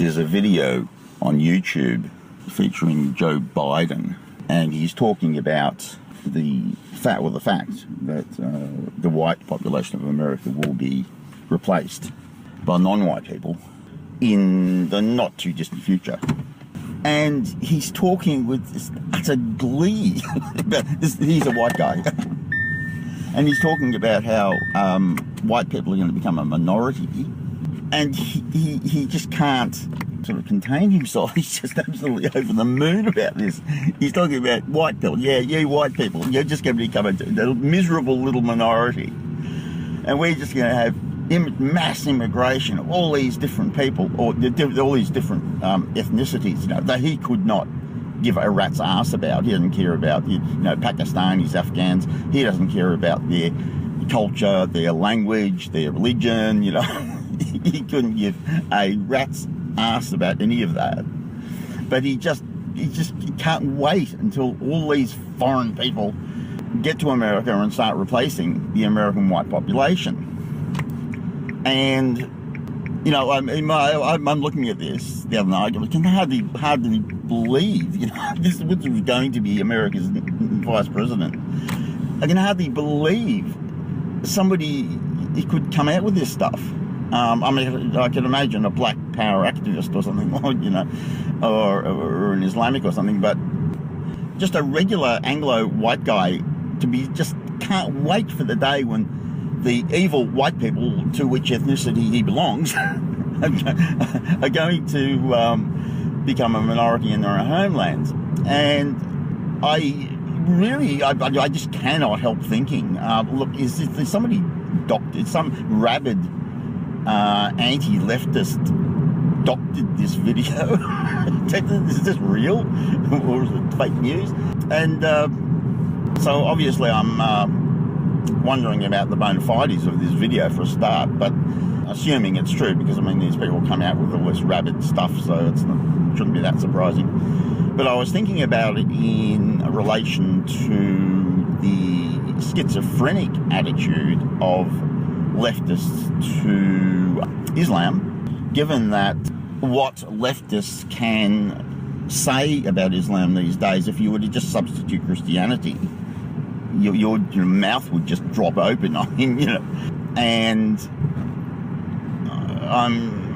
There's a video on YouTube featuring Joe Biden, and he's talking about the fact that the white population of America will be replaced by non-white people in the not too distant future. And he's talking with this utter glee about this. He's a white guy. And he's talking about how white people are going to become a minority. And he just can't sort of contain himself. He's just absolutely over the moon about this. He's talking about white people. Yeah, you white people, you're just going to become a miserable little minority. And we're just going to have mass immigration of all these different people, or all these different ethnicities, that he could not give a rat's ass about. He doesn't care about, Pakistanis, Afghans. He doesn't care about their culture, their language, their religion, He couldn't give a rat's ass about any of that. But he can't wait until all these foreign people get to America and start replacing the American white population. And, I'm looking at this the other night. I can hardly believe, this is going to be America's vice president. I can hardly believe somebody could come out with this stuff. I can imagine a black power activist or something, or an Islamic or something, but just a regular Anglo white guy just can't wait for the day when the evil white people to which ethnicity he belongs are going to become a minority in their own homelands. And I just cannot help thinking, look, is somebody doctored, some rabid anti-leftist doctored this video? Is this real? Or is it fake news? And so obviously I'm wondering about the bona fides of this video for a start, but assuming it's true, because these people come out with all this rabid stuff, so it shouldn't be that surprising. But I was thinking about it in relation to the schizophrenic attitude of leftists to Islam, given that what leftists can say about Islam these days, if you were to just substitute Christianity, your mouth would just drop open. And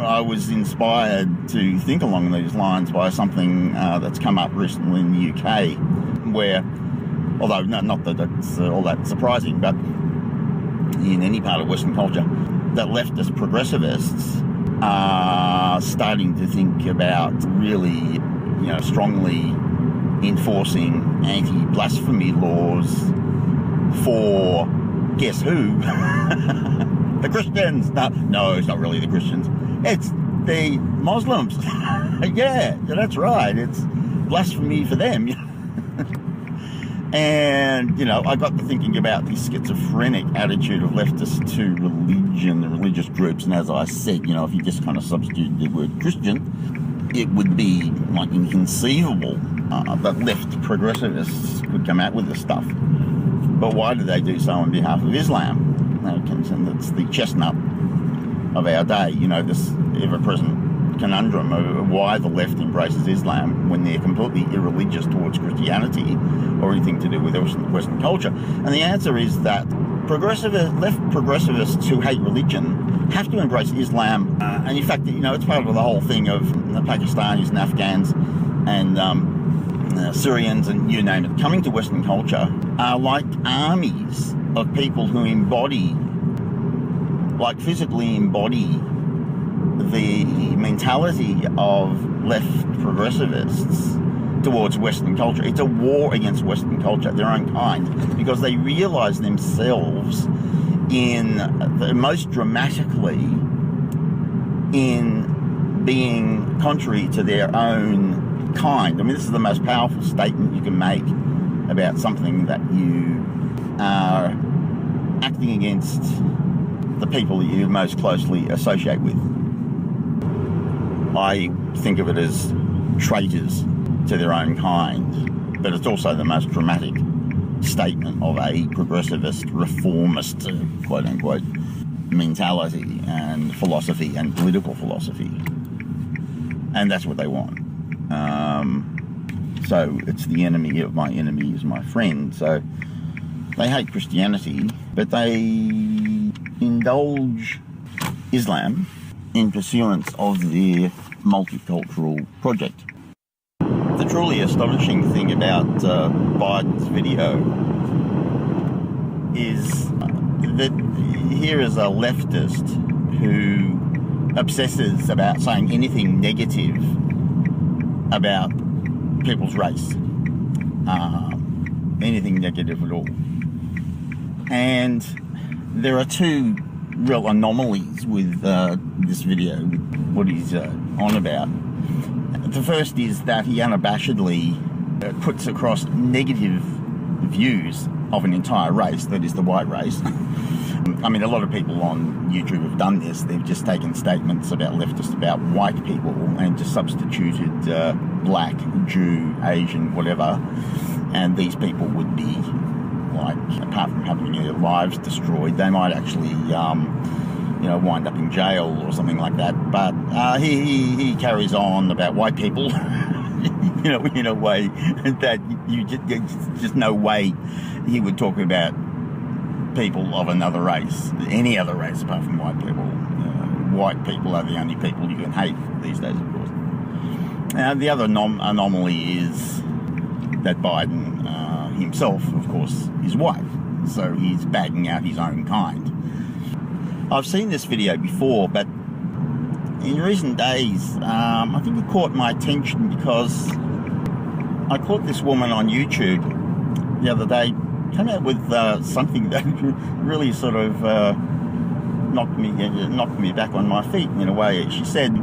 I was inspired to think along these lines by something that's come up recently in the UK, where, although not that it's all that surprising, but in any part of Western culture, that leftist progressivists are starting to think about really, strongly enforcing anti-blasphemy laws for, guess who? The Christians. No, it's not really the Christians. It's the Muslims. Yeah, that's right. It's blasphemy for them. And, I got to thinking about the schizophrenic attitude of leftists to religion, the religious groups. And as I said, if you just kind of substitute the word Christian, it would be inconceivable that left progressivists could come out with this stuff. But why do they do so on behalf of Islam? And it's the chestnut of our day, this ever-present conundrum of why the left embraces Islam when they're completely irreligious towards Christianity or anything to do with Western culture. And the answer is that left progressivists who hate religion have to embrace Islam. And in fact, it's part of the whole thing of the Pakistanis and Afghans and Syrians and you name it, coming to Western culture are like armies of people who physically embody the mentality of left progressivists towards Western culture. It's a war against Western culture, their own kind, because they realise themselves most dramatically in being contrary to their own kind. This is the most powerful statement you can make about something that you are acting against the people that you most closely associate with. I think of it as traitors to their own kind, but it's also the most dramatic statement of a progressivist, reformist, quote-unquote, mentality and philosophy and political philosophy. And that's what they want. So it's the enemy of my enemy is my friend. So they hate Christianity, but they indulge Islam in pursuance of their multicultural project. The truly astonishing thing about Biden's video is that here is a leftist who obsesses about saying anything negative about people's race, anything negative at all. And there are two real anomalies with this video, with what he's on about. The first is that he unabashedly puts across negative views of an entire race, that is the white race. I mean, a lot of people on YouTube have done this. They've just taken statements about leftists about white people and just substituted black, Jew, Asian, whatever. And these people would be, like, apart from having their lives destroyed, they might actually, wind up in jail or something like that. But he carries on about white people, in a way that you just no way he would talk about people of another race, any other race apart from white people. White people are the only people you can hate these days, of course. The other anomaly is that Biden himself, of course, is white, so he's bagging out his own kind. I've seen this video before, but in recent days, I think it caught my attention because I caught this woman on YouTube the other day, came out with something that really sort of knocked me back on my feet in a way. She said,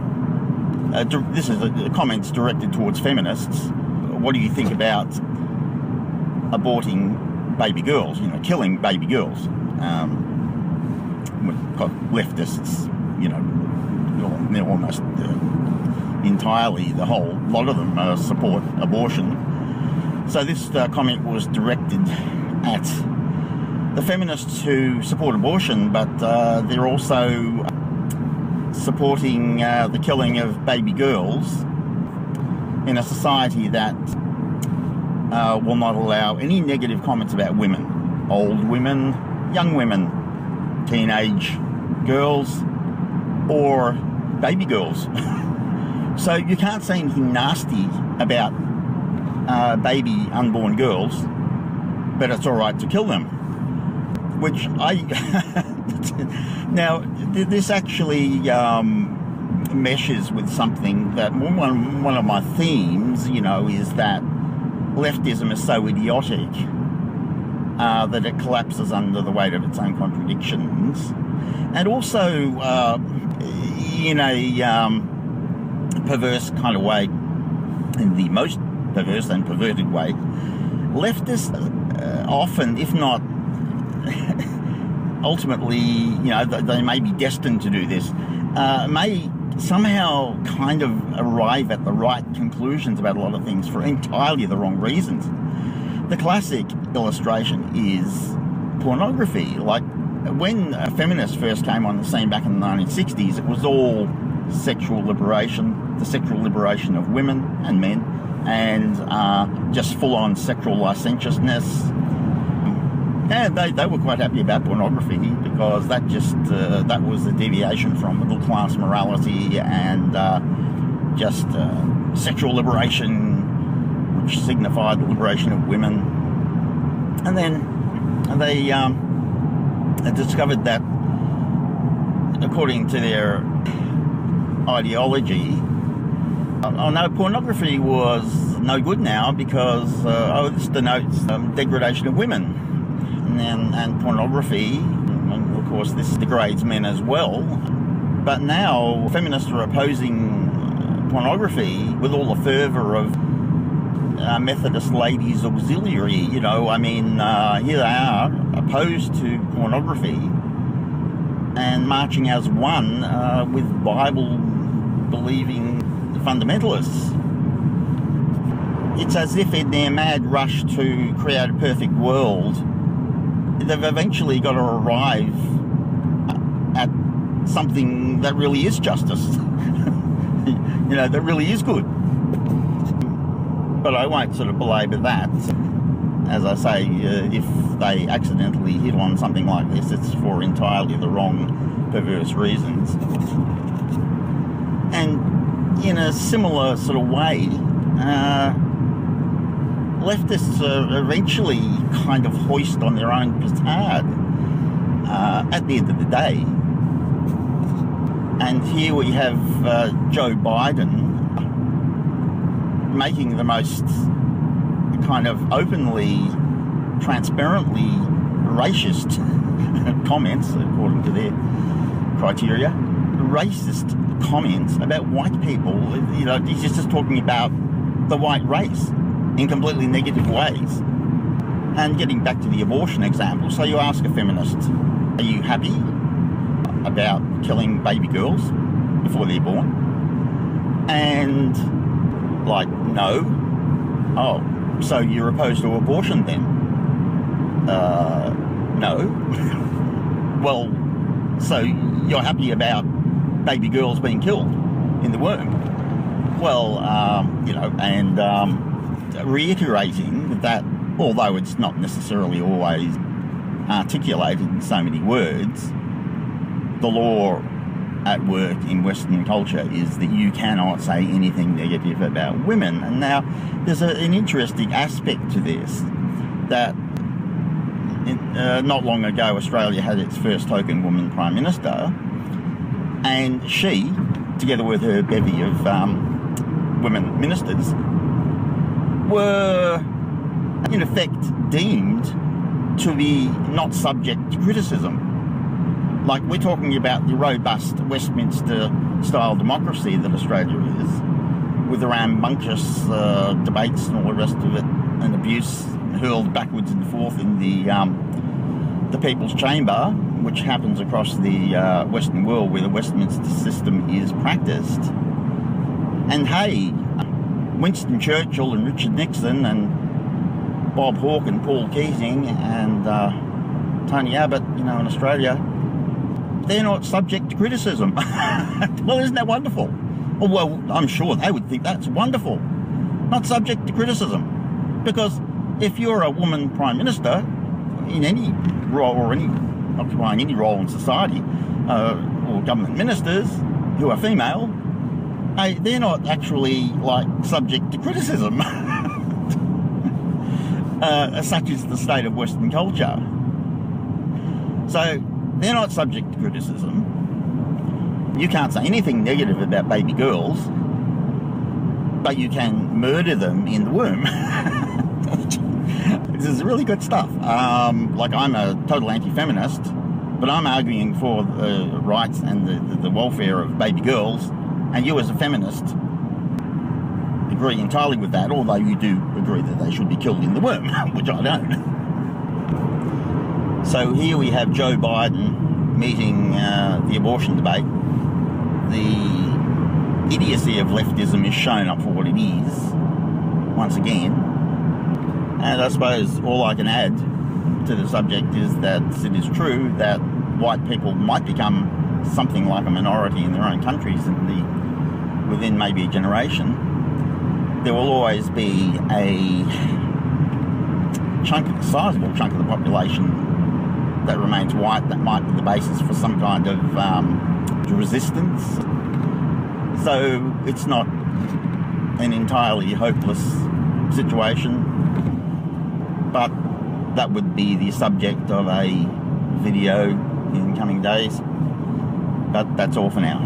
this is a comments directed towards feminists. What do you think about aborting baby girls, killing baby girls? Leftists, they're almost entirely, the whole lot of them support abortion. So this comment was directed at the feminists who support abortion, but they're also supporting the killing of baby girls in a society that will not allow any negative comments about women, old women, young women, teenage girls, or baby girls. So you can't say anything nasty about baby unborn girls, but it's all right to kill them. Which now this actually meshes with something that one of my themes, is that leftism is so idiotic that it collapses under the weight of its own contradictions, and also in a perverse kind of way, in the most perverse and perverted way, leftists often, if not ultimately, they may be destined to do this, may somehow kind of arrive at the right conclusions about a lot of things for entirely the wrong reasons. The classic illustration is pornography. Like, when feminists first came on the scene back in the 1960s, it was all sexual liberation, the sexual liberation of women and men, and just full-on sexual licentiousness. And they were quite happy about pornography because that was a deviation from middle-class morality and just sexual liberation, which signified the liberation of women. And then they discovered that, according to their ideology, no, pornography was no good now because this denotes degradation of women. And pornography, and of course this degrades men as well. But now feminists are opposing pornography with all the fervour of Methodist Ladies Auxiliary. Here they are opposed to pornography and marching as one with Bible-believing fundamentalists. It's as if in their mad rush to create a perfect world, they've eventually got to arrive at something that really is justice. that really is good. But I won't sort of belabor that. As I say, if they accidentally hit on something like this, it's for entirely the wrong, perverse reasons. And in a similar sort of way, leftists eventually kind of hoist on their own petard at the end of the day. And here we have Joe Biden making the most kind of openly, transparently racist comments, according to their criteria, racist comments about white people. He's just talking about the white race in completely negative ways. And getting back to the abortion example, so you ask a feminist, are you happy about killing baby girls before they're born? And no. Oh, so you're opposed to abortion then? No. Well, so you're happy about baby girls being killed in the womb? Well, and reiterating that, although it's not necessarily always articulated in so many words, the law at work in Western culture is that you cannot say anything negative about women. And now there's an interesting aspect to this, that not long ago Australia had its first token woman Prime Minister, and she, together with her bevy of women ministers, were in effect deemed to be not subject to criticism. Like, we're talking about the robust Westminster-style democracy that Australia is, with the rambunctious debates and all the rest of it, and abuse hurled backwards and forth in the People's Chamber, which happens across the Western world where the Westminster system is practiced. And hey, Winston Churchill and Richard Nixon and Bob Hawke and Paul Keating and Tony Abbott, in Australia, they're not subject to criticism. Well, isn't that wonderful? Oh, well, I'm sure they would think that's wonderful. Not subject to criticism. Because if you're a woman Prime Minister in any role, or occupying any role in society, or government ministers who are female, hey, they're not actually subject to criticism. Such is the state of Western culture. So they're not subject to criticism. You can't say anything negative about baby girls, but you can murder them in the womb. This is really good stuff. I'm a total anti-feminist, but I'm arguing for the rights and the welfare of baby girls, and you as a feminist agree entirely with that, although you do agree that they should be killed in the womb, which I don't. So here we have Joe Biden meeting the abortion debate. The idiocy of leftism is shown up for what it is, once again. And I suppose all I can add to the subject is that it is true that white people might become something like a minority in their own countries within maybe a generation. There will always be a sizable chunk of the population that remains white that might be the basis for some kind of resistance. So it's not an entirely hopeless situation, but that would be the subject of a video in coming days. But that's all for now.